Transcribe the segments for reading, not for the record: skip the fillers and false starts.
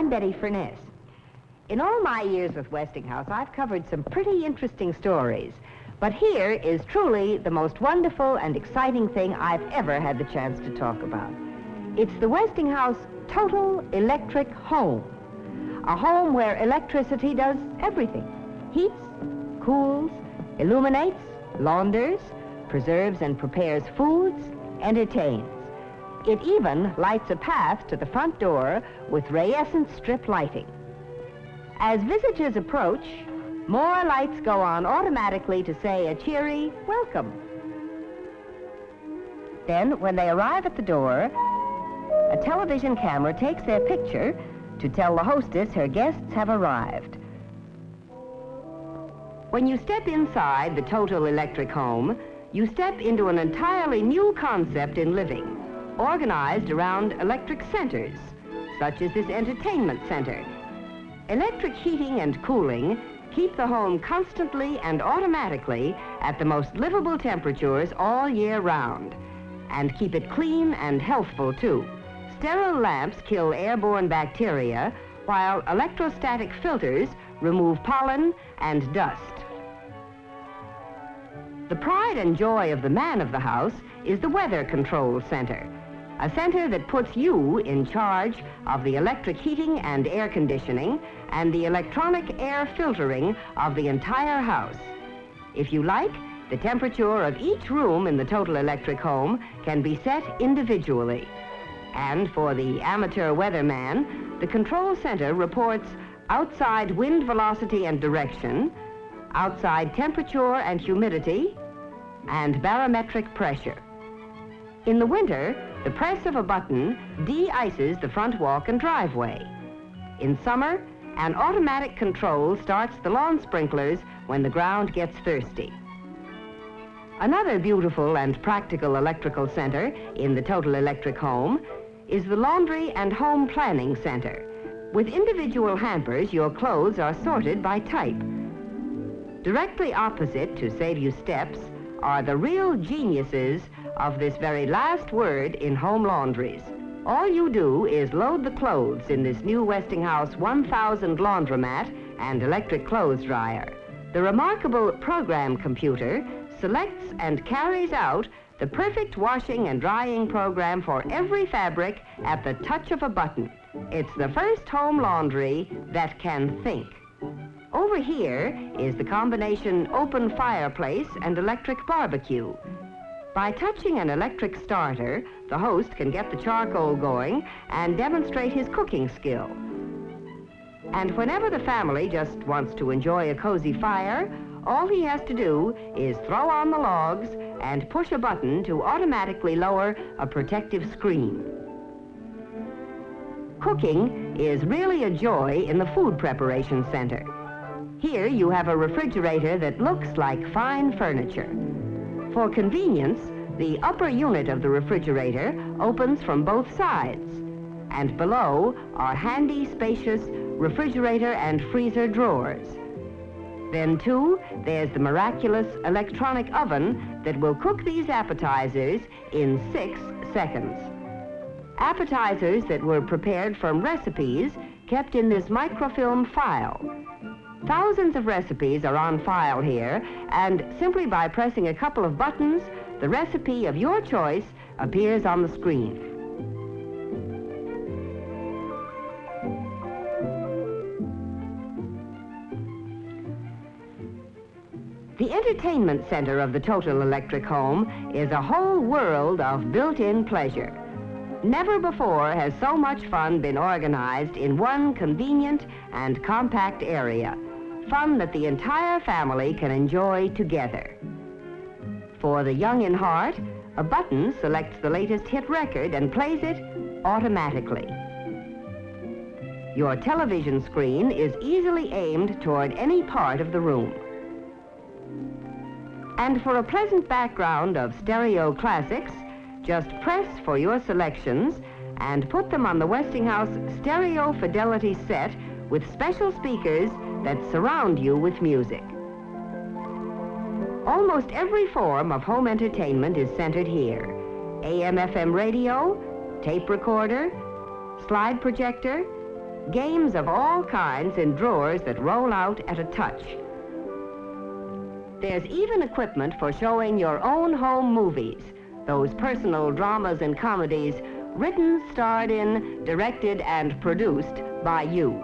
I'm Betty Furness. In all my years with Westinghouse, I've covered some pretty interesting stories. But here is truly the most wonderful and exciting thing I've ever had the chance to talk about. It's the Westinghouse Total Electric Home. A home where electricity does everything. Heats, cools, illuminates, launders, preserves and prepares foods, entertains. It even lights a path to the front door with rayescent strip lighting. As visitors approach, more lights go on automatically to say a cheery welcome. Then, when they arrive at the door, a television camera takes their picture to tell the hostess her guests have arrived. When you step inside the Total Electric Home, you step into an entirely new concept in living, organized around electric centers, such as this entertainment center. Electric heating and cooling keep the home constantly and automatically at the most livable temperatures all year round, and keep it clean and healthful too. Sterile lamps kill airborne bacteria, while electrostatic filters remove pollen and dust. The pride and joy of the man of the house is the Weather Control Center, a center that puts you in charge of the electric heating and air conditioning and the electronic air filtering of the entire house. If you like, the temperature of each room in the Total Electric Home can be set individually. And for the amateur weatherman, the control center reports outside wind velocity and direction, outside temperature and humidity, and barometric pressure. In the winter, the press of a button de-ices the front walk and driveway. In summer, an automatic control starts the lawn sprinklers when the ground gets thirsty. Another beautiful and practical electrical center in the Total Electric Home is the Laundry and Home Planning Center. With individual hampers, your clothes are sorted by type. Directly opposite, to save you steps, are the real geniuses of this very last word in home laundries. All you do is load the clothes in this new Westinghouse 1000 laundromat and electric clothes dryer. The remarkable program computer selects and carries out the perfect washing and drying program for every fabric at the touch of a button. It's the first home laundry that can think. Over here is the combination open fireplace and electric barbecue. By touching an electric starter, the host can get the charcoal going and demonstrate his cooking skill. And whenever the family just wants to enjoy a cozy fire, all he has to do is throw on the logs and push a button to automatically lower a protective screen. Cooking is really a joy in the food preparation center. Here you have a refrigerator that looks like fine furniture. For convenience, the upper unit of the refrigerator opens from both sides, and below are handy, spacious refrigerator and freezer drawers. Then, too, there's the miraculous electronic oven that will cook these appetizers in 6 seconds. Appetizers that were prepared from recipes kept in this microfilm file. Thousands of recipes are on file here, and simply by pressing a couple of buttons, the recipe of your choice appears on the screen. The entertainment center of the Total Electric Home is a whole world of built-in pleasure. Never before has so much fun been organized in one convenient and compact area. Fun that the entire family can enjoy together. For the young in heart, a button selects the latest hit record and plays it automatically. Your television screen is easily aimed toward any part of the room. And for a pleasant background of stereo classics, just press for your selections and put them on the Westinghouse Stereo Fidelity set with special speakers that surround you with music. Almost every form of home entertainment is centered here. AM/FM radio, tape recorder, slide projector, games of all kinds in drawers that roll out at a touch. There's even equipment for showing your own home movies, those personal dramas and comedies written, starred in, directed, and produced by you.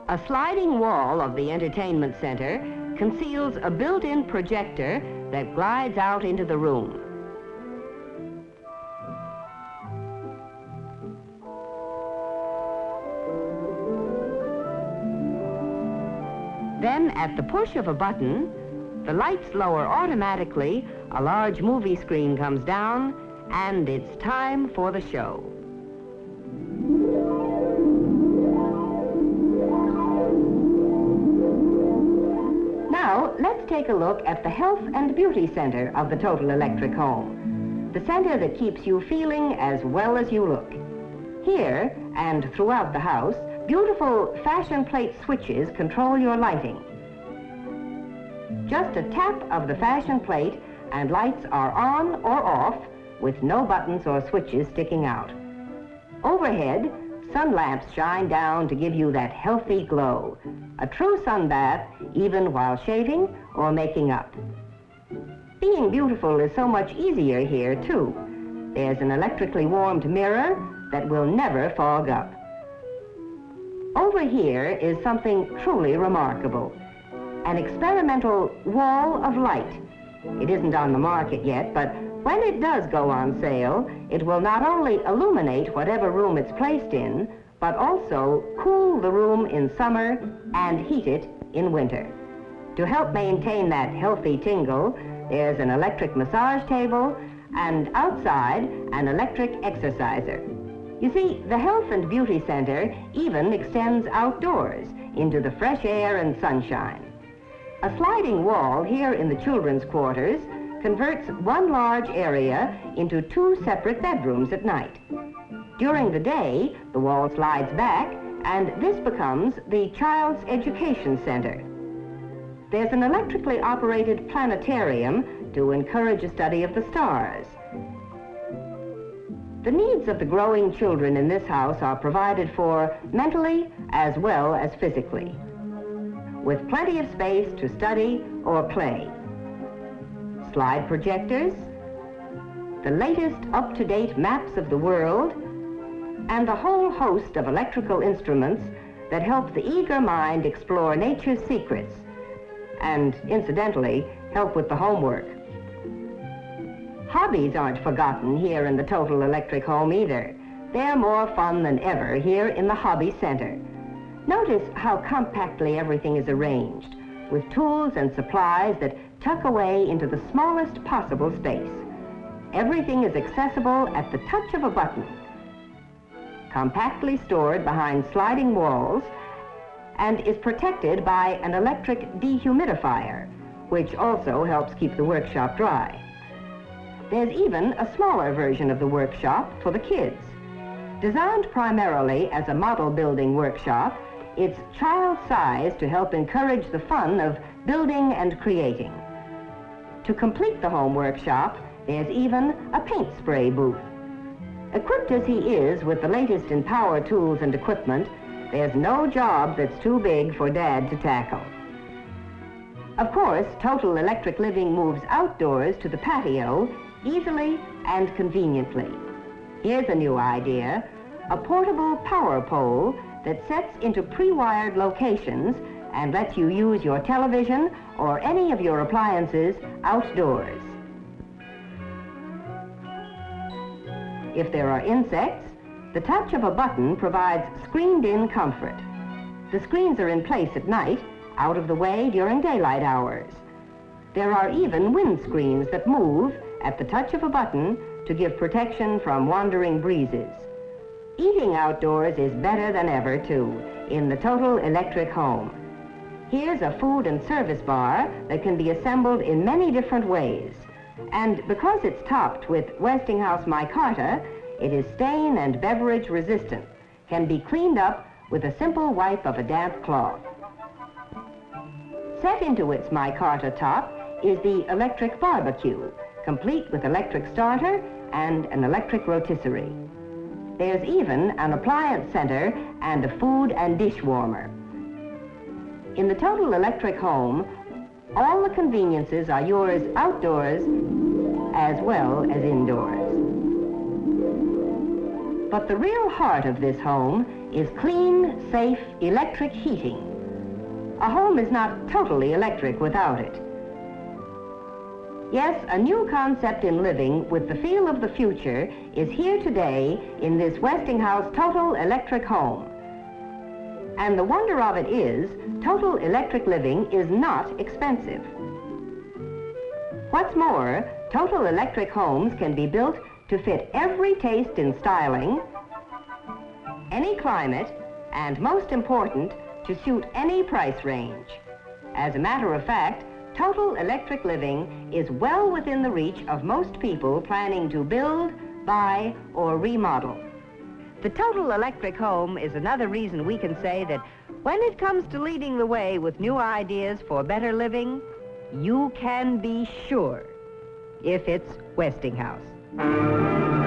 A sliding wall of the entertainment center conceals a built-in projector that glides out into the room. Then, at the push of a button, the lights lower automatically, a large movie screen comes down, and it's time for the show. Now, let's take a look at the Health and Beauty Center of the Total Electric Home, the center that keeps you feeling as well as you look. Here, and throughout the house, beautiful fashion plate switches control your lighting. Just a tap of the fashion plate and lights are on or off with no buttons or switches sticking out. Overhead, sun lamps shine down to give you that healthy glow. A true sun bath even while shaving or making up. Being beautiful is so much easier here, too. There's an electrically warmed mirror that will never fog up. Over here is something truly remarkable. An experimental wall of light. It isn't on the market yet, but when it does go on sale, it will not only illuminate whatever room it's placed in, but also cool the room in summer and heat it in winter. To help maintain that healthy tingle, there's an electric massage table and outside an electric exerciser. You see, the Health and Beauty Center even extends outdoors into the fresh air and sunshine. A sliding wall here in the children's quarters converts one large area into two separate bedrooms at night. During the day, the wall slides back, and this becomes the Child's Education Center. There's an electrically operated planetarium to encourage a study of the stars. The needs of the growing children in this house are provided for mentally as well as physically, with plenty of space to study or play. Slide projectors, the latest up-to-date maps of the world, and a whole host of electrical instruments that help the eager mind explore nature's secrets and, incidentally, help with the homework. Hobbies aren't forgotten here in the Total Electric Home either. They're more fun than ever here in the Hobby Center. Notice how compactly everything is arranged, with tools and supplies that tuck away into the smallest possible space. Everything is accessible at the touch of a button, compactly stored behind sliding walls, and is protected by an electric dehumidifier, which also helps keep the workshop dry. There's even a smaller version of the workshop for the kids. Designed primarily as a model building workshop, it's child-sized to help encourage the fun of building and creating. To complete the home workshop, there's even a paint spray booth. Equipped as he is with the latest in power tools and equipment, there's no job that's too big for Dad to tackle. Of course, Total Electric Living moves outdoors to the patio easily and conveniently. Here's a new idea, a portable power pole that sets into pre-wired locations and lets you use your television or any of your appliances outdoors. If there are insects, the touch of a button provides screened-in comfort. The screens are in place at night, out of the way during daylight hours. There are even wind screens that move at the touch of a button to give protection from wandering breezes. Eating outdoors is better than ever, too, in the Total Electric Home. Here's a food and service bar that can be assembled in many different ways. And because it's topped with Westinghouse micarta, it is stain and beverage resistant, can be cleaned up with a simple wipe of a damp cloth. Set into its micarta top is the electric barbecue, complete with electric starter and an electric rotisserie. There's even an appliance center and a food and dish warmer. In the Total Electric Home, all the conveniences are yours outdoors as well as indoors. But the real heart of this home is clean, safe, electric heating. A home is not totally electric without it. Yes, a new concept in living with the feel of the future is here today in this Westinghouse Total Electric Home. And the wonder of it is, total electric living is not expensive. What's more, Total Electric homes can be built to fit every taste in styling, any climate, and most important, to suit any price range. As a matter of fact, Total Electric living is well within the reach of most people planning to build, buy, or remodel. The Total Electric Home is another reason we can say that when it comes to leading the way with new ideas for better living, you can be sure if it's Westinghouse.